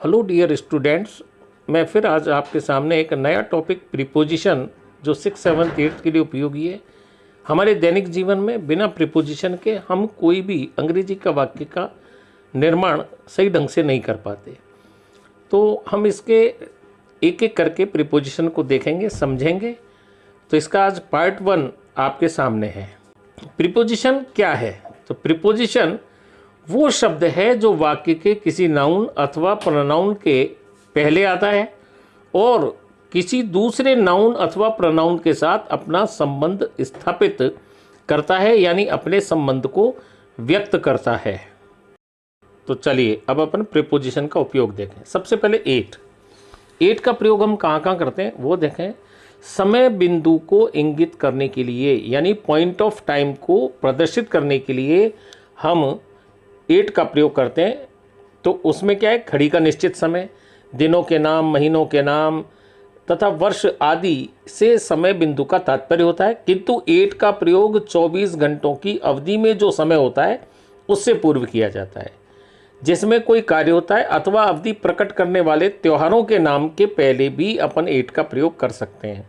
Hello dear students, मैं फिर आज आपके सामने एक नया टॉपिक प्रीपोजिशन जो 6, 7, 8 के लिए उपयोगी है। हमारे दैनिक जीवन में बिना प्रीपोजिशन के हम कोई भी अंग्रेजी का वाक्य का निर्माण सही ढंग से नहीं कर पाते। तो हम इसके एक एक करके प्रीपोजिशन को देखेंगे, समझेंगे। तो इसका आज पार्ट 1 आपके सामने है। प्रीपोजिशन क्या है? तो प्रीपोजिशन वो शब्द है जो वाक्य के किसी नाउन अथवा प्रोनाउन के पहले आता है और किसी दूसरे नाउन अथवा प्रोनाउन के साथ अपना संबंध स्थापित करता है, यानी अपने संबंध को व्यक्त करता है। तो चलिए अब अपन प्रीपोजिशन का उपयोग देखें। सबसे पहले एट का प्रयोग हम कहाँ कहाँ करते हैं वो देखें। समय बिंदु को इंगित करने के लिए, यानी पॉइंट ऑफ टाइम को प्रदर्शित करने के लिए हम एट का प्रयोग करते हैं। तो उसमें क्या है, घड़ी का निश्चित समय, दिनों के नाम, महीनों के नाम तथा वर्ष आदि से समय बिंदु का तात्पर्य होता है। किंतु एट का प्रयोग 24 घंटों की अवधि में जो समय होता है उससे पूर्व किया जाता है, जिसमें कोई कार्य होता है अथवा अवधि प्रकट करने वाले त्योहारों के नाम के पहले भी अपन एट का प्रयोग कर सकते हैं।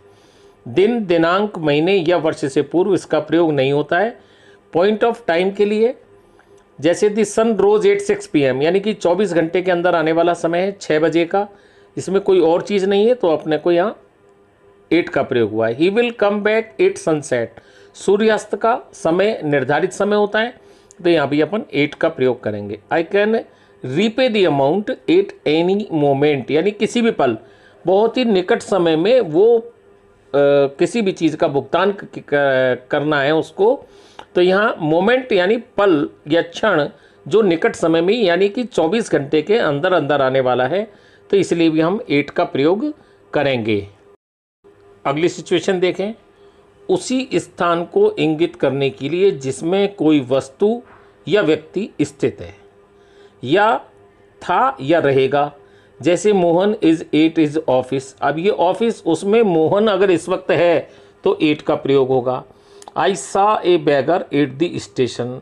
दिन, दिनांक, महीने या वर्ष से पूर्व इसका प्रयोग नहीं होता है। पॉइंट ऑफ टाइम के लिए जैसे दी सन रोज एट 6 PM, यानी कि 24 घंटे के अंदर आने वाला समय है 6 बजे का, इसमें कोई और चीज़ नहीं है, तो अपने को यहाँ एट का प्रयोग हुआ है। He will come back at sunset, सूर्यास्त का समय निर्धारित समय होता है, तो यहाँ भी अपन एट का प्रयोग करेंगे। I can repay the amount at any moment, यानी किसी भी पल, बहुत ही निकट समय में वो किसी भी चीज़ का भुगतान करना है उसको। तो यहाँ मोमेंट यानी पल या क्षण जो निकट समय में, यानी कि 24 घंटे के अंदर अंदर आने वाला है, तो इसलिए भी हम एट का प्रयोग करेंगे। अगली सिचुएशन देखें। उसी स्थान को इंगित करने के लिए जिसमें कोई वस्तु या व्यक्ति स्थित है, या था या रहेगा। जैसे Mohan is at his office, अब ये ऑफिस, उसमें मोहन अगर इस वक्त है तो एट का प्रयोग होगा। आई सा ए bagger at the station,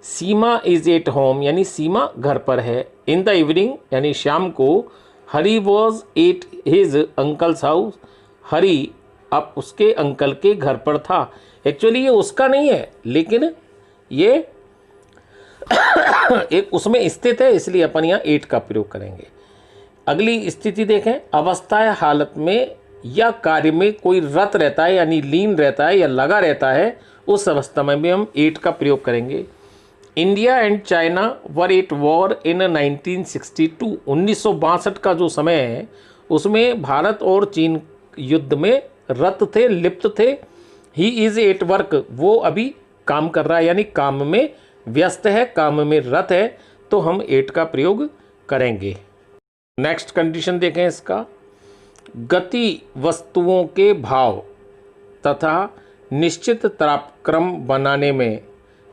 Seema is at home, यानी सीमा घर पर है। इन द इवनिंग, यानी शाम को, Hari was at his uncle's house, Hari अब उसके अंकल के घर पर था। एक्चुअली ये उसका नहीं है, लेकिन ये एक उसमें स्थित है, इसलिए अपन यहाँ एट का प्रयोग करेंगे। अगली स्थिति देखें। अवस्था या हालत में या कार्य में कोई रत रहता है, यानी लीन रहता है या लगा रहता है, उस अवस्था में भी हम एट का प्रयोग करेंगे। India and China were at war in 1962, 1962 का जो समय है उसमें भारत और चीन युद्ध में रत थे, लिप्त थे। ही इज़ एट वर्क, वो अभी काम कर रहा है, यानी काम में व्यस्त है, काम में रत है, तो हम एट का प्रयोग करेंगे। नेक्स्ट कंडीशन देखें इसका। गति, वस्तुओं के भाव तथा निश्चित तापक्रम बनाने में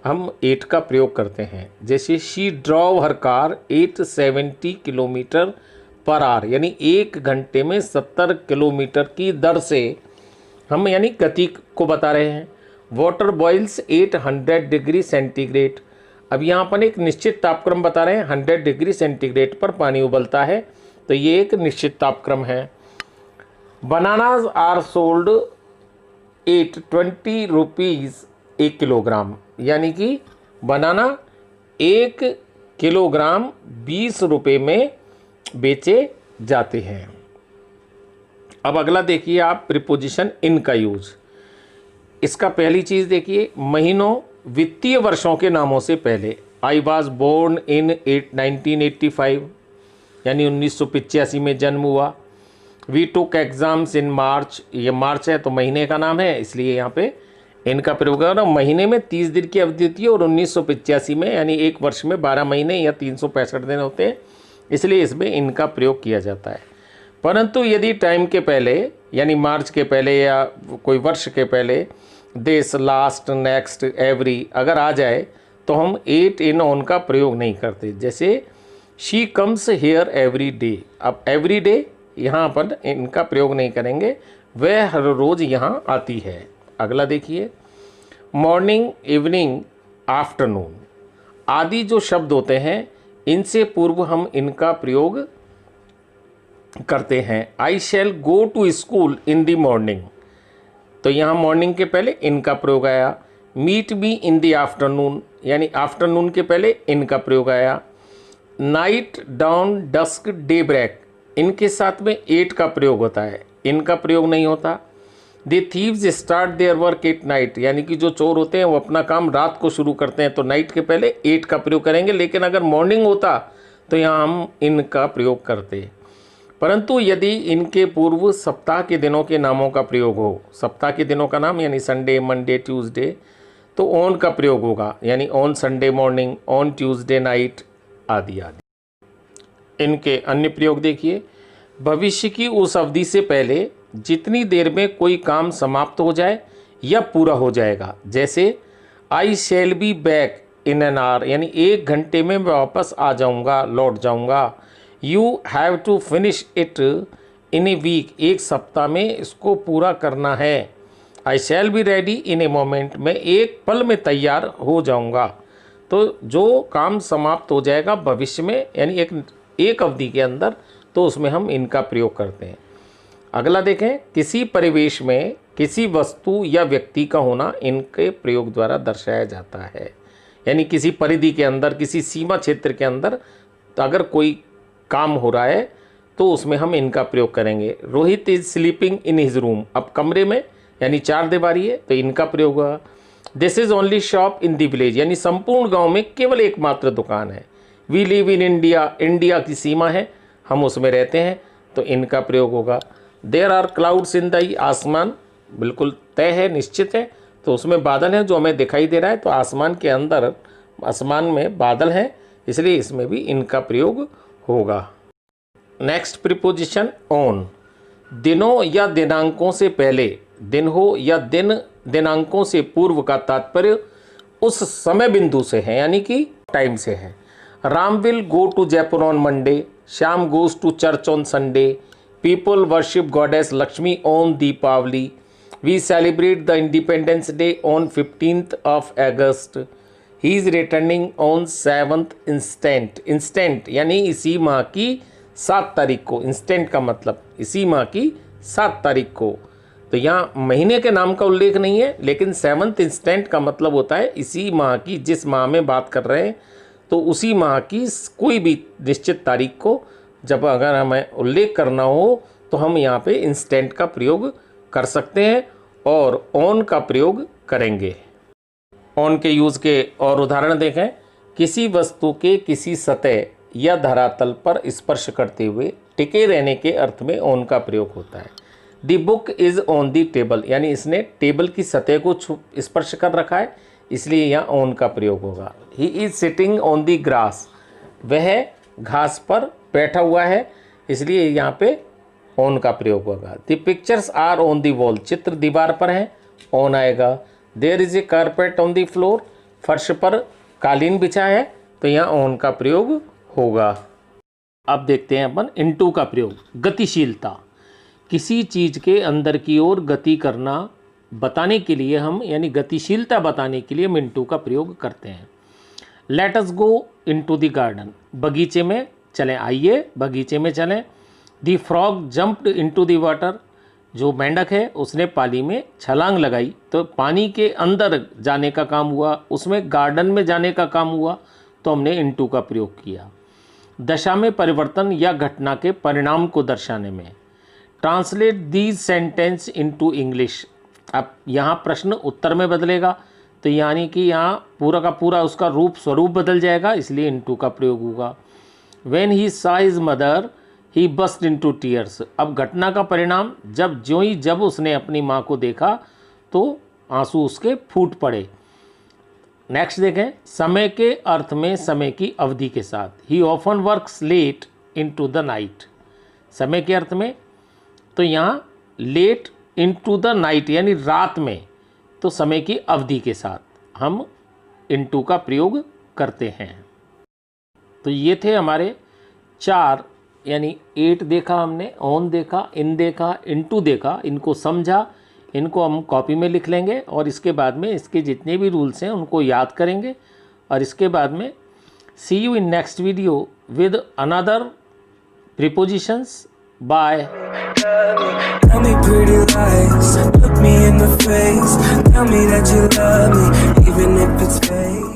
हम एट का प्रयोग करते हैं। जैसे she drove her car 870 kilometre per hour, यानी 1 घंटे में 70 किलोमीटर की दर से हम यानी गति को बता रहे हैं। वाटर बॉइल्स 800 डिग्री सेंटीग्रेड, अब यहाँ पर एक निश्चित तापक्रम बता रहे हैं, 100 डिग्री सेंटीग्रेड पर पानी उबलता है, तो ये एक निश्चित तापक्रम है। Bananas are sold at 20 rupees 1 kilogram, यानी कि बनाना 1 किलोग्राम 20 रुपये में बेचे जाते हैं। अब अगला देखिए आप, प्रीपोजिशन इन का यूज। इसका पहली चीज़ देखिए, महीनों, वित्तीय वर्षों के नामों से पहले। आई वॉज बोर्न इन 1985, यानी 1985 में जन्म हुआ। वी टुक एग्ज़ाम्स इन मार्च, ये मार्च है तो महीने का नाम है, इसलिए यहाँ पे इनका प्रयोग है। महीने में 30 दिन की अवधि होती है और 1985 में, यानी एक वर्ष में 12 महीने या 365 दिन होते हैं, इसलिए इसमें इनका प्रयोग किया जाता है। परंतु यदि टाइम के पहले, यानी मार्च के पहले या कोई वर्ष के पहले दिस, लास्ट, नेक्स्ट, एवरी अगर आ जाए तो हम एट इन ऑन का प्रयोग नहीं करते। जैसे she comes here every day, अब एवरी डे यहाँ पर इनका प्रयोग नहीं करेंगे, वह हर रोज़ यहाँ आती है। अगला देखिए, मॉर्निंग, इवनिंग, आफ्टरनून आदि जो शब्द होते हैं, इनसे पूर्व हम इनका प्रयोग करते हैं। I shall go to school in the morning, तो यहाँ मॉर्निंग के पहले इन का प्रयोग आया। Meet me in the afternoon, यानी आफ्टरनून के पहले इन का प्रयोग आया। Night dawn dusk daybreak, इनके साथ में एट का प्रयोग होता है, इनका प्रयोग नहीं होता। The thieves start their work at night, यानी कि जो चोर होते हैं वो अपना काम रात को शुरू करते हैं, तो नाइट के पहले एट का प्रयोग करेंगे। लेकिन अगर मॉर्निंग होता तो यहाँ हम इनका प्रयोग करते। परंतु यदि इनके पूर्व सप्ताह के दिनों के नामों का प्रयोग हो, सप्ताह के दिनों का नाम यानी संडे, मंडे, ट्यूसडे, तो ऑन का प्रयोग होगा, यानी on Sunday morning, on Tuesday night आदि आदि। इनके अन्य प्रयोग देखिए। भविष्य की उस अवधि से पहले जितनी देर में कोई काम समाप्त हो जाए या पूरा हो जाएगा, जैसे I shall be back in an hour, यानी 1 घंटे में मैं वापस आ जाऊंगा, लौट जाऊंगा। You have to finish it in a week, एक सप्ताह में इसको पूरा करना है। I shall be ready in a moment, मैं एक पल में तैयार हो जाऊंगा। तो जो काम समाप्त हो जाएगा भविष्य में, यानी एक अवधि के अंदर, तो उसमें हम इनका प्रयोग करते हैं। अगला देखें, किसी परिवेश में किसी वस्तु या व्यक्ति का होना इनके प्रयोग द्वारा दर्शाया जाता है, यानी किसी परिधि के अंदर, किसी सीमा क्षेत्र के अंदर तो अगर कोई काम हो रहा है तो उसमें हम इनका प्रयोग करेंगे। Rohit is sleeping in his room, अब कमरे में, यानी 4 दीवारी है तो इनका प्रयोग होगा। This is only shop in the village, यानी संपूर्ण गांव में केवल एकमात्र दुकान है। We live in India, India की सीमा है, हम उसमें रहते हैं, तो इनका प्रयोग होगा। There are clouds in the, आसमान बिल्कुल तय है, निश्चित है, तो उसमें बादल हैं जो हमें दिखाई दे रहा है, तो आसमान के अंदर, आसमान में बादल हैं, इसलिए इसमें भी इनका प्रयोग होगा। नेक्स्ट प्रीपोजिशन ऑन, दिनों या दिनांकों से पहले, दिन हो या दिनांकों से पूर्व का तात्पर्य उस समय बिंदु से है, यानी कि टाइम से है। Ram will go to Jaipur on Monday, Shyam goes to church on Sunday, people worship goddess Lakshmi on Deepawali, we celebrate the Independence Day on 15th of August, he is returning on 7th instant, instant यानी इसी माह की 7 तारीख को, instant का मतलब इसी माह की 7 तारीख को। तो यहाँ महीने के नाम का उल्लेख नहीं है, लेकिन 7th इंस्टेंट का मतलब होता है इसी माह की, जिस माह में बात कर रहे हैं तो उसी माह की कोई भी निश्चित तारीख को जब अगर हमें उल्लेख करना हो तो हम यहाँ पे इंस्टेंट का प्रयोग कर सकते हैं और ऑन का प्रयोग करेंगे। ऑन के यूज़ के और उदाहरण देखें। किसी वस्तु के किसी सतह या धरातल पर स्पर्श करते हुए टिके रहने के अर्थ में ऑन का प्रयोग होता है। The book is on the table, यानी इसने टेबल की सतह को स्पर्श कर रखा है, इसलिए यहाँ ऑन का प्रयोग होगा। He is sitting on the grass, वह घास पर बैठा हुआ है, इसलिए यहाँ पे ऑन का प्रयोग होगा। The pictures are on the wall, चित्र दीवार पर हैं, ऑन आएगा। There is a carpet on the floor, फर्श पर कालीन बिछा है, तो यहाँ ऑन का प्रयोग होगा। अब देखते हैं अपन इनटू का प्रयोग। गतिशीलता, किसी चीज़ के अंदर की ओर गति करना बताने के लिए हम, यानी गतिशीलता बताने के लिए हम इनटू का प्रयोग करते हैं। Let us go into the garden, बगीचे में चलें, आइए बगीचे में चलें। The frog jumped into the water, जो मेंढक है उसने पानी में छलांग लगाई, तो पानी के अंदर जाने का काम हुआ, उसमें गार्डन में जाने का काम हुआ, तो हमने इनटू का प्रयोग किया। दशा में परिवर्तन या घटना के परिणाम को दर्शाने में। Translate these sentence into English, अब यहाँ प्रश्न उत्तर में बदलेगा, तो यानी कि यहाँ पूरा का पूरा उसका रूप स्वरूप बदल जाएगा, इसलिए इनटू का प्रयोग होगा। When he saw his mother he burst into tears, अब घटना का परिणाम जब उसने अपनी माँ को देखा तो आंसू उसके फूट पड़े। नेक्स्ट देखें। समय के अर्थ में समय की अवधि के साथ। He often works late into the night, समय के अर्थ में, तो यहाँ लेट इनटू द नाइट यानी रात में, तो समय की अवधि के साथ हम इनटू का प्रयोग करते हैं। तो ये थे हमारे 4, यानी 8 देखा हमने, ऑन देखा, इन देखा, इनटू देखा, इनको समझा, इनको हम कॉपी में लिख लेंगे और इसके बाद में इसके जितने भी रूल्स हैं उनको याद करेंगे। और इसके बाद में see you in next video with another prepositions bye. Tell me pretty lies, look me in the face, tell me that you love me, even if it's fake.